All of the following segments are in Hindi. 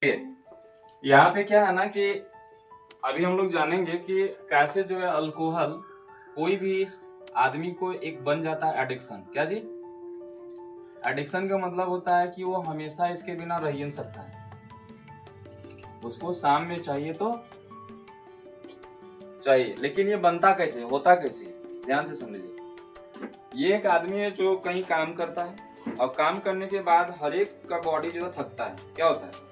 यहाँ पे क्या है ना कि अभी हम लोग जानेंगे कि कैसे जो है अल्कोहल कोई भी आदमी को एक बन जाता है एडिक्शन। क्या जी? एडिक्शन का मतलब होता है कि वो हमेशा इसके बिना रह ही नहीं सकता है, उसको शाम में चाहिए तो चाहिए। लेकिन ये बनता कैसे, होता कैसे, ध्यान से सुन लीजिए। ये एक आदमी है जो कहीं काम करता है और काम करने के बाद हर एक का बॉडी जो है थकता है। क्या होता है?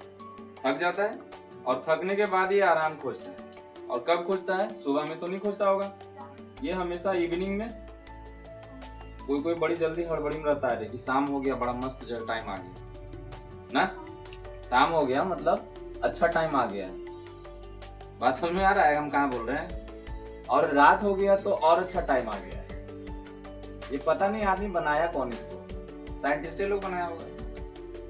थक जाता है और थकने के बाद ये आराम खोजता है। और कब खोजता है? सुबह में तो नहीं खोजता होगा, ये हमेशा इवनिंग में, कोई कोई बड़ी जल्दी हड़बड़ी में रहता है कि शाम हो गया, बड़ा मस्त टाइम आ गया ना, शाम हो गया मतलब अच्छा टाइम आ गया है। बात समझ में आ रहा है हम कहाँ बोल रहे हैं? और रात हो गया तो और अच्छा टाइम आ गया है। ये पता नहीं आदमी बनाया कौन इसको, साइंटिस्ट लोग बनाया होगा,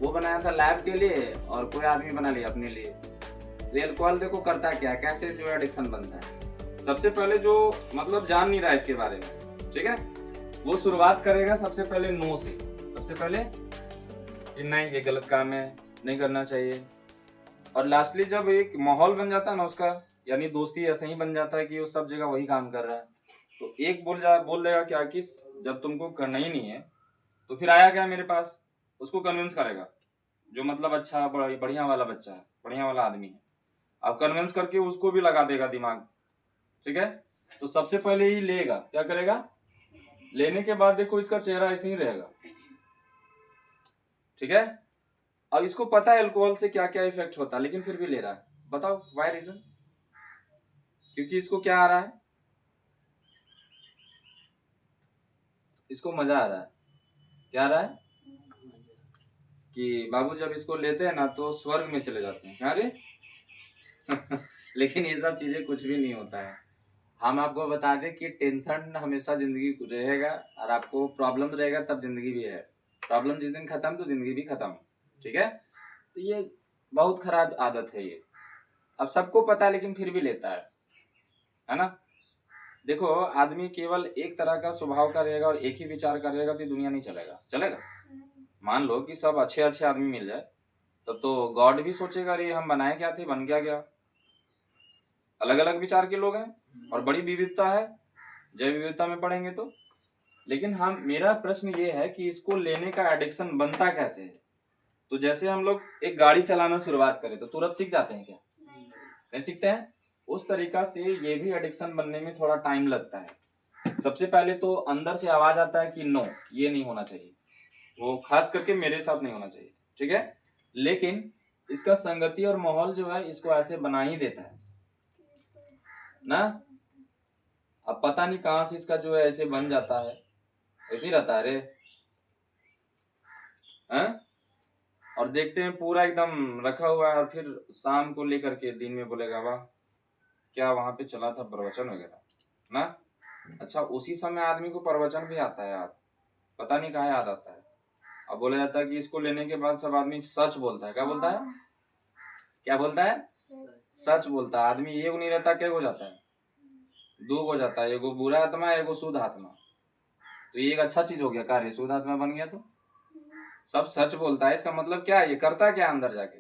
वो बनाया था लैब के लिए और कोई आदमी बना लिया अपने लिए। तो अल्कोहल देखो करता क्या, कैसे जो एडिक्शन बनता है। सबसे पहले जो मतलब जान नहीं रहा है इसके बारे में, ठीक है, वो शुरुआत करेगा सबसे पहले नो से। सबसे पहले कि नहीं ये गलत काम है, नहीं करना चाहिए। और लास्टली जब एक माहौल बन जाता है ना उसका, यानी दोस्ती ऐसे ही बन जाता है कि वो सब जगह वही काम कर रहा है, तो एक बोल देगा क्या कि जब तुमको करना ही नहीं है तो फिर आया क्या मेरे पास, उसको कन्विंस करेगा। जो मतलब अच्छा बढ़िया वाला बच्चा है, बढ़िया वाला आदमी है, अब कन्विंस करके उसको भी लगा देगा दिमाग, ठीक है। तो सबसे पहले ही लेगा, क्या करेगा, लेने के बाद देखो इसका चेहरा ऐसे ही रहेगा, ठीक है। अब इसको पता है अल्कोहल से क्या क्या इफेक्ट होता है, लेकिन फिर भी ले रहा है। बताओ वाई रीजन? क्योंकि इसको क्या आ रहा है, इसको मजा आ रहा है। क्या आ रहा है कि बाबू जब इसको लेते हैं ना तो स्वर्ग में चले जाते हैं। क्या रे? लेकिन ये सब चीजें कुछ भी नहीं होता है। हम आपको बता दें कि टेंशन हमेशा जिंदगी रहेगा, और आपको प्रॉब्लम रहेगा तब जिंदगी भी है। प्रॉब्लम जिस दिन खत्म तो जिंदगी भी खत्म, ठीक है। तो ये बहुत खराब आदत है ये। अब सबको पता है लेकिन फिर भी लेता है ना। देखो आदमी केवल एक तरह का स्वभाव का रहेगा और एक ही विचार का रहेगा तो दुनिया नहीं चलेगा। मान लो कि सब अच्छे अच्छे आदमी मिल जाए तब तो गॉड भी सोचेगा अरे हम बनाए क्या थे, बन क्या गया। अलग अलग विचार के लोग हैं और बड़ी विविधता है, जय विविधता में पढ़ेंगे तो। लेकिन हम, मेरा प्रश्न ये है कि इसको लेने का एडिक्शन बनता कैसे है। तो जैसे हम लोग एक गाड़ी चलाना शुरुआत करें तो तुरंत सीख जाते हैं क्या? नहीं सीखते हैं। उस तरीका से ये भी एडिक्शन बनने में थोड़ा टाइम लगता है। सबसे पहले तो अंदर से आवाज आता है कि नो ये नहीं होना चाहिए, वो खास करके मेरे साथ नहीं होना चाहिए, ठीक है। लेकिन इसका संगति और माहौल जो है इसको ऐसे बना ही देता है ना। अब पता नहीं कहां से इसका जो है ऐसे बन जाता है, ऐसे ही रहता है रे हैं? और देखते हैं पूरा एकदम रखा हुआ है और फिर शाम को लेकर के दिन में बोलेगा वाह क्या वहां पे चला था प्रवचन वगैरह ना। अच्छा उसी समय आदमी को प्रवचन भी आता है यार, पता नहीं कहाँ याद आता है। अब बोला जाता है कि इसको लेने के बाद सब आदमी सच बोलता है। क्या बोलता है? क्या बोलता है? सच बोलता है। आदमी एक नहीं रहता, क्या हो जाता है, दो हो जाता है, एगो बुरा आत्मा एगो शुद्ध आत्मा। तो ये एक अच्छा चीज हो गया, कार्य शुद्ध आत्मा बन गया तो सब सच बोलता है। इसका मतलब क्या है, ये करता क्या अंदर जाके?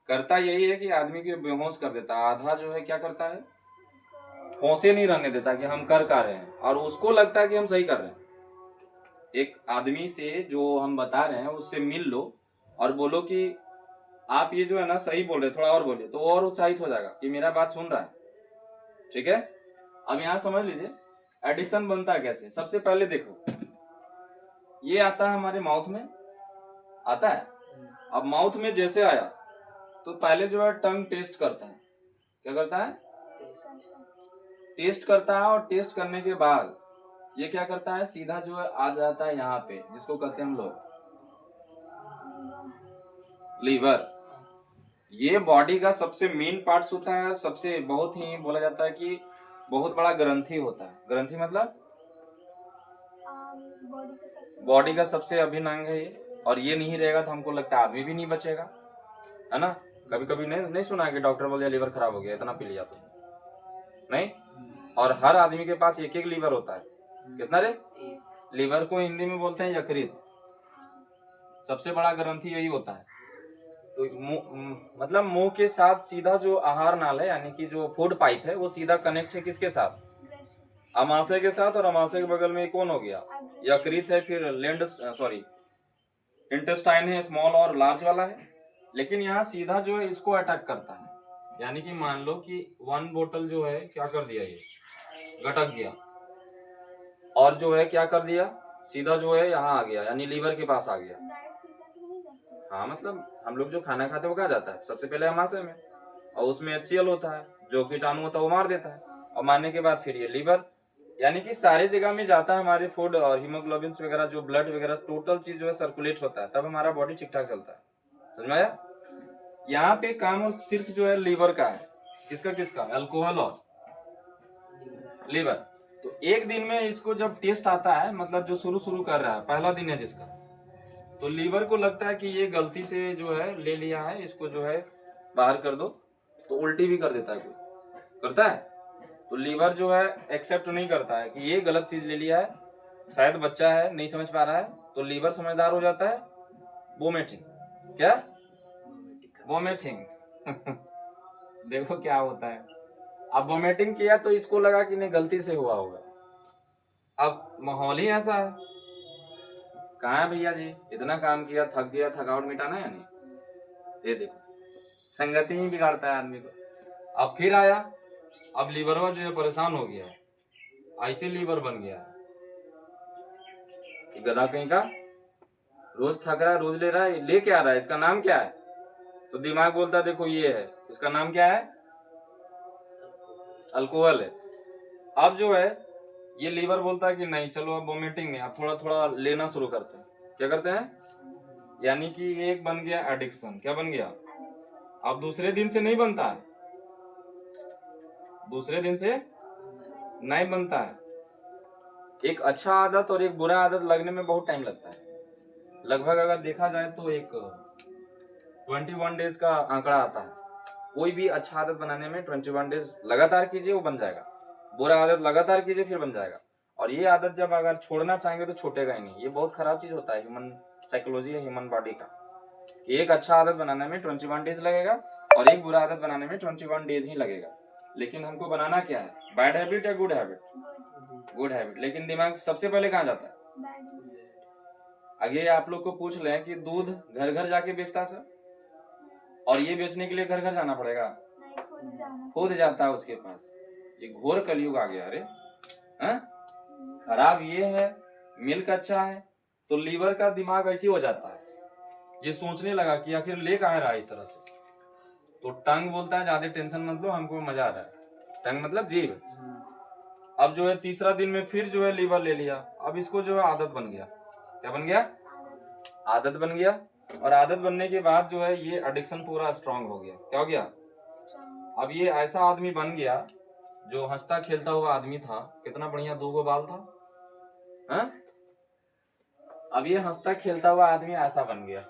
करता यही है कि आदमी को बेहोश कर देता है। आधा जो है क्या करता है, होशे नहीं रहने देता कि हम कर रहे हैं, और उसको लगता है कि हम सही कर रहे हैं। एक आदमी से जो हम बता रहे हैं उससे मिल लो और बोलो कि आप ये जो है ना सही बोल रहे, थोड़ा और बोलिए, तो वो और उत्साहित हो जाएगा कि मेरा बात सुन रहा है, ठीक है। अब यहाँ समझ लीजिए एडिक्शन बनता है कैसे। सबसे पहले देखो ये आता है हमारे माउथ में, आता है। अब माउथ में जैसे आया तो पहले जो है टंग टेस्ट करता है। क्या करता है? टेस्ट करता है। और टेस्ट करने के बाद ये क्या करता है, सीधा जो है आ जाता है यहाँ पे, जिसको कहते हैं हम लोग लीवर। ये बॉडी का सबसे मेन पार्ट्स होता है, सबसे बहुत ही बोला जाता है कि बहुत बड़ा ग्रंथि होता है। ग्रंथि मतलब बॉडी का सबसे अभिन्न अंग है ये। और ये नहीं रहेगा तो हमको लगता है आदमी भी नहीं बचेगा, है ना। कभी कभी नहीं सुना है कि डॉक्टर बोल दिया लीवर खराब हो गया इतना पी लिया तो, नहीं। और हर आदमी के पास एक एक लीवर होता है। कितना रे? लीवर को हिंदी में बोलते हैं यकृत। सबसे बड़ा ग्रंथि यही होता है। तो मतलब मुंह के साथ सीधा जो आहार नाल है, यानी कि जो फूड पाइप है, वो सीधा कनेक्ट है किसके साथ? अमाशय के साथ। और अमाशय के बगल में कौन हो गया? यकृत है, फिर इंटेस्टाइन है, स्मॉल और लार्ज वाला है। लेकिन यहाँ सीधा जो है इसको अटैक करता है, यानी कि मान लो कि 1 बोतल जो है क्या कर दिया, ये गटक गया और जो है क्या कर दिया, सीधा जो है यहाँ आ गया, यानी लीवर के पास आ गया। हाँ, मतलब हम लोग जो खाना खाते हैं वो कहाँ जाता है? सबसे पहले अमाशय में, और उसमें HCl होता है, जो कीटाणु होता है वो मार देता है, और मारने के बाद फिर ये लीवर, यानी कि सारे जगह में जाता है हमारे फूड और हीमोग्लोबिन वगैरह, जो ब्लड वगैरह टोटल चीज जो है सर्कुलेट होता है, तब हमारा बॉडी ठीक ठाक चलता है। समझ में आया? यहाँ पे काम सिर्फ जो है लीवर का है। किसका? अल्कोहल और लीवर। तो एक दिन में इसको जब टेस्ट आता है, मतलब जो शुरू कर रहा है, पहला दिन है जिसका, तो लीवर को लगता है कि ये गलती से जो है ले लिया है, इसको जो है बाहर कर दो, तो उल्टी भी कर देता है, कोई करता है। तो लीवर जो है एक्सेप्ट नहीं करता है कि ये गलत चीज ले लिया है, शायद बच्चा है नहीं समझ पा रहा है, तो लीवर समझदार हो जाता है, वोमिटिंग। क्या? वोमिटिंग। देखो क्या होता है। अब वोमिटिंग किया तो इसको लगा कि नहीं गलती से हुआ होगा। अब माहौल ही ऐसा है। कहाँ है भैया जी, इतना काम किया, थक गया, थकावट मिटाना है नहीं, ये देखो संगति ही बिगाड़ता है आदमी को। अब फिर आया, अब लीवरवा जो है परेशान हो गया है, ऐसे लीवर बन गया है कि गधा कहीं का, रोज थक रहा है, रोज ले रहा है, ले क्या रहा है, इसका नाम क्या है? तो दिमाग बोलता है देखो ये है, इसका नाम क्या है? अल्कोहल है। अब जो है ये लीवर बोलता है कि नहीं चलो अब वोमिटिंग नहीं, अब थोड़ा थोड़ा लेना शुरू करते हैं। क्या करते हैं? यानी कि एक बन गया एडिक्शन। क्या बन गया? अब दूसरे दिन से नहीं बनता है, दूसरे दिन से नहीं बनता है। एक अच्छा आदत और एक बुरा आदत लगने में बहुत टाइम लगता है। लगभग अगर देखा जाए तो एक 21 डेज का आंकड़ा आता है। कोई भी अच्छा आदत बनाने में 21 डेज लगातार कीजिए, वो बन जाएगा। बुरा आदत लगातार कीजिए, फिर बन जाएगा। और ये आदत जब अगर छोड़ना चाहेंगे तो छूटेगा ही नहीं। ये बहुत खराब चीज होता है ह्यूमन साइकोलॉजी है, ह्यूमन बॉडी का। एक अच्छा आदत बनाने में 21 डेज लगेगा और एक बुरा आदत बनाने में 21 डेज ही लगेगा। लेकिन हमको बनाना क्या है? बैड हैबिट या गुड हैबिट? Good habit. लेकिन दिमाग सबसे पहले कहाँ जाता है? आगे आप लोग को पूछ लें कि दूध घर घर जाके बेचता सर, और ये बेचने के लिए घर घर जाना पड़ेगा? खुद जाता है उसके पास। ये घोर कलयुग आ गया। अरे हाँ, खराब ये है, मिल्क अच्छा है, तो लीवर का दिमाग ऐसे हो जाता है, ये सोचने लगा कि आखिर ले कहाँ रहा है इस तरह से। तो टंग बोलता है ज्यादा टेंशन मत लो, हमको मजा आ रहा है। टंग मतलब जीभ। अब जो है तीसरा दिन में फिर जो है लीवर ले लिया। अब इसको जो है आदत बन गया। क्या बन गया? आदत बन गया। और आदत बनने के बाद जो है ये एडिक्शन पूरा स्ट्रांग हो गया। क्या हो गया? अब ये ऐसा आदमी बन गया जो हंसता खेलता हुआ आदमी था, कितना बढ़िया 2 बाल था। हा? अब ये हंसता खेलता हुआ आदमी ऐसा बन गया।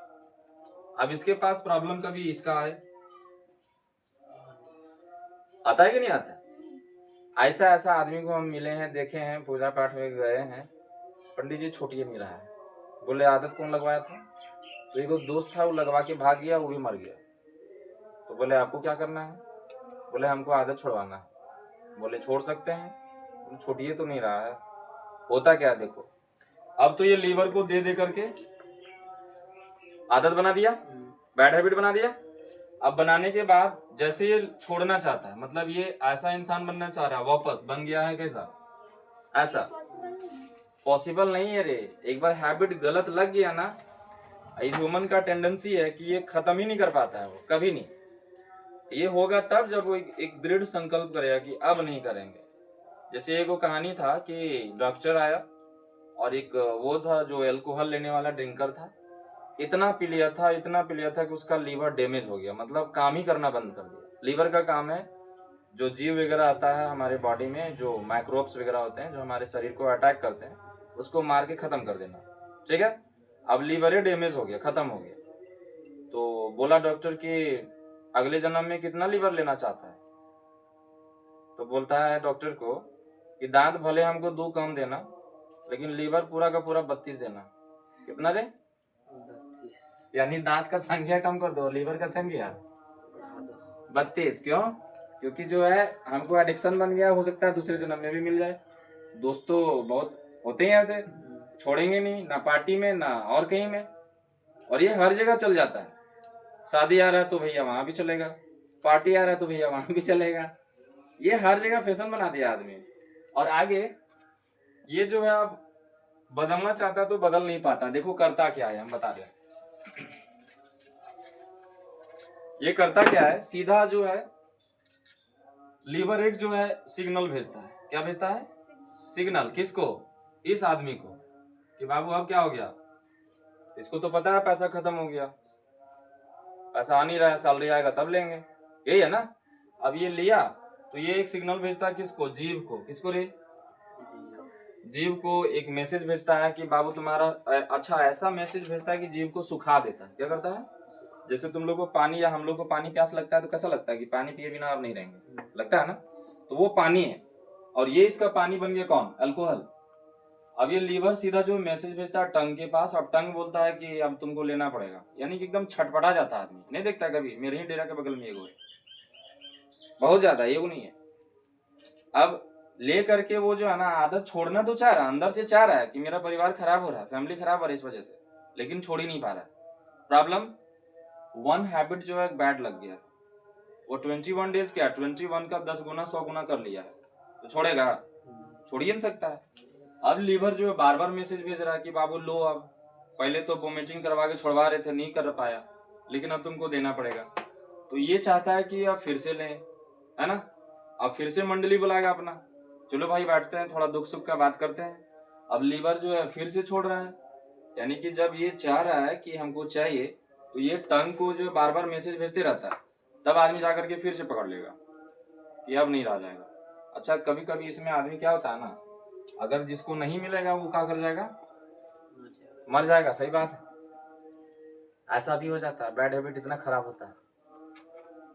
अब इसके पास प्रॉब्लम कभी इसका आए, आता है कि नहीं आता? ऐसा ऐसा आदमी को हम मिले हैं, देखे हैं, पूजा पाठ में गए हैं, पंडित जी छूटिए नहीं रहा है। बोले आदत कौन लगवाया था? तो एक दोस्त था, वो लगवा के भाग गया, वो भी मर गया। तो बोले आपको क्या करना है? बोले हमको आदत छुड़वाना है। बोले छोड़ सकते हैं, छूटिए तो नहीं रहा है। होता क्या देखो, अब तो ये लीवर को दे दे करके आदत बना दिया, बैड हैबिट बना दिया। अब बनाने के बाद जैसे ये छोड़ना चाहता है, मतलब ये ऐसा इंसान बनना चाह रहा है, वापस बन गया है कैसा? ऐसा पॉसिबल नहीं है रे। एक बार हैबिट गलत लग गया ना, ह्यूमन का टेंडेंसी है कि ये खत्म ही नहीं कर पाता है, वो कभी नहीं। ये होगा तब जब वो एक दृढ़ संकल्प करेगा कि अब नहीं करेंगे। जैसे एक वो कहानी था कि डॉक्टर आया और एक वो था जो अल्कोहल लेने वाला ड्रिंकर था, इतना पी लिया था, इतना पी लिया था कि उसका लीवर डैमेज हो गया, मतलब काम ही करना बंद कर दिया। लीवर का काम है जो जीव वगैरह आता है हमारे बॉडी में, जो माइक्रोब्स वगैरह होते हैं जो हमारे शरीर को अटैक करते हैं, उसको मार के खत्म कर देना। ठीक है, अब लीवर ही डैमेज हो गया, खत्म हो गया। तो बोला डॉक्टर कि अगले जन्म में कितना लीवर लेना चाहता है? तो बोलता है डॉक्टर को कि दांत भले हमको 2 कम देना, लेकिन लीवर पूरा का पूरा 32 देना। कितना रे? यानी दांत का संख्या कम कर दो, लीवर का संख्या 32। क्यों? क्योंकि जो है हमको एडिक्शन बन गया, हो सकता है दूसरे जन्म में भी मिल जाए। दोस्त तो बहुत होते हैं ऐसे, छोड़ेंगे नहीं, ना पार्टी में ना और कहीं में, और ये हर जगह चल जाता है। शादी आ रहा है तो भैया वहां भी चलेगा, पार्टी आ रहा है तो भैया वहां भी चलेगा, ये हर जगह फैशन बना दिया आदमी। और आगे ये जो है अब बदलना चाहता है तो बदल नहीं पाता। देखो करता क्या है, हम बता दें। ये करता क्या है, सीधा जो है लीवर एक जो है सिग्नल भेजता है। क्या भेजता है? सिग्नल। किसको? इस आदमी को, कि बाबू अब क्या हो गया, इसको तो पता है पैसा खत्म हो गया, पैसा आ नहीं रहा है, सैलरी आएगा तब लेंगे, यही है ना। अब ये लिया तो ये एक सिग्नल भेजता है किसको? जीव को। किसको रे? जीव को एक मैसेज भेजता है कि बाबू तुम्हारा अच्छा, ऐसा मैसेज भेजता है कि जीव को सुखा देता है। क्या करता है? जैसे तुम लोग को पानी या हम लोग को पानी प्यास लगता है तो कैसा लगता है कि पानी पिए बिना अब नहीं रहेंगे, लगता है ना। तो वो पानी है, और ये इसका पानी बन गया कौन? अल्कोहल। अब ये लीवर सीधा जो मैसेज भेजता है टंग के पास, अब टंग बोलता है कि अब तुमको लेना पड़ेगा। यानी कि एकदम छटपटा जाता है आदमी। नहीं देखता कभी, मेरे ही डेरा के बगल में एगो है, बहुत ज्यादा, एगो नहीं है। अब ले करके वो जो है ना आदत छोड़ना तो चाह रहा है, अंदर से चाह रहा है कि मेरा परिवार खराब हो रहा है, फैमिली खराब हो रही है इस वजह से, लेकिन छोड़ ही नहीं पा रहा है। प्रॉब्लम, वन हैबिट जो है बैड लग गया। वो 21 डेज क्या, 21 का 10 गुना 100 गुना कर लिया है, तो छोड़ेगा? छोड़ ही नहीं सकता है। अब लीवर जो है बार बार मैसेज भेज रहा है कि बाबू लो, अब पहले तो वोमिटिंग करवा के छुड़वा रहे थे, नहीं कर पाया, लेकिन अब तुमको देना पड़ेगा। तो ये चाहता है कि अब फिर से लें, है ना। अब फिर से मंडली बुलाएगा अपना, चलो भाई बैठते हैं, थोड़ा दुख सुख का बात करते हैं। अब लीवर जो है फिर से छोड़ रहा है। यानी कि जब ये चाह रहा है कि हमको चाहिए, तो ये टंग को जो बार बार मैसेज भेजते रहता है, तब आदमी जाकर के फिर से पकड़ लेगा कि अब नहीं रहा जाएगा। अच्छा, कभी कभी इसमें आदमी क्या होता है ना, अगर जिसको नहीं मिलेगा वो क्या कर जाएगा? मर जाएगा। सही बात है, ऐसा भी हो जाता है। बैड हैबिट इतना खराब होता है।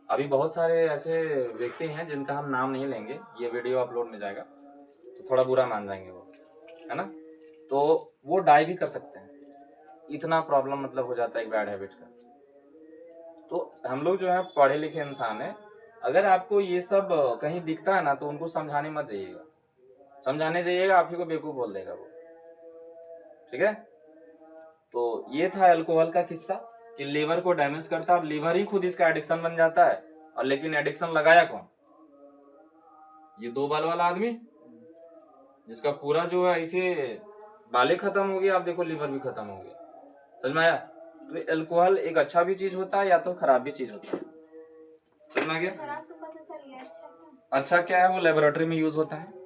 अभी बहुत सारे ऐसे व्यक्ति हैं जिनका हम नाम नहीं लेंगे, ये वीडियो अपलोड में जाएगा तो थोड़ा बुरा मान जाएंगे वो, है ना। तो वो डाई भी कर सकते हैं, इतना प्रॉब्लम मतलब हो जाता है एक बैड हैबिट का। तो हम लोग जो है पढ़े लिखे इंसान है, अगर आपको ये सब कहीं दिखता है ना तो उनको समझाने मत जाइएगा। समझाने जाइएगा आप ही को बेवकूफ बोल देगा वो, ठीक है। तो ये था अल्कोहल का किस्सा कि लीवर को डैमेज करता है, और लीवर ही खुद इसका एडिक्शन बन जाता है। और लेकिन एडिक्शन लगाया कौन? ये 2 बाल वाला आदमी, जिसका पूरा जो है इसे बालें खत्म हो गया, आप देखो लीवर भी खत्म हो गया। समझ में आया? तो अल्कोहल एक अच्छा भी चीज होता है या तो खराब भी चीज होता है। समझ में आ गया? अच्छा क्या है, वो लेबोरेटरी में यूज होता है।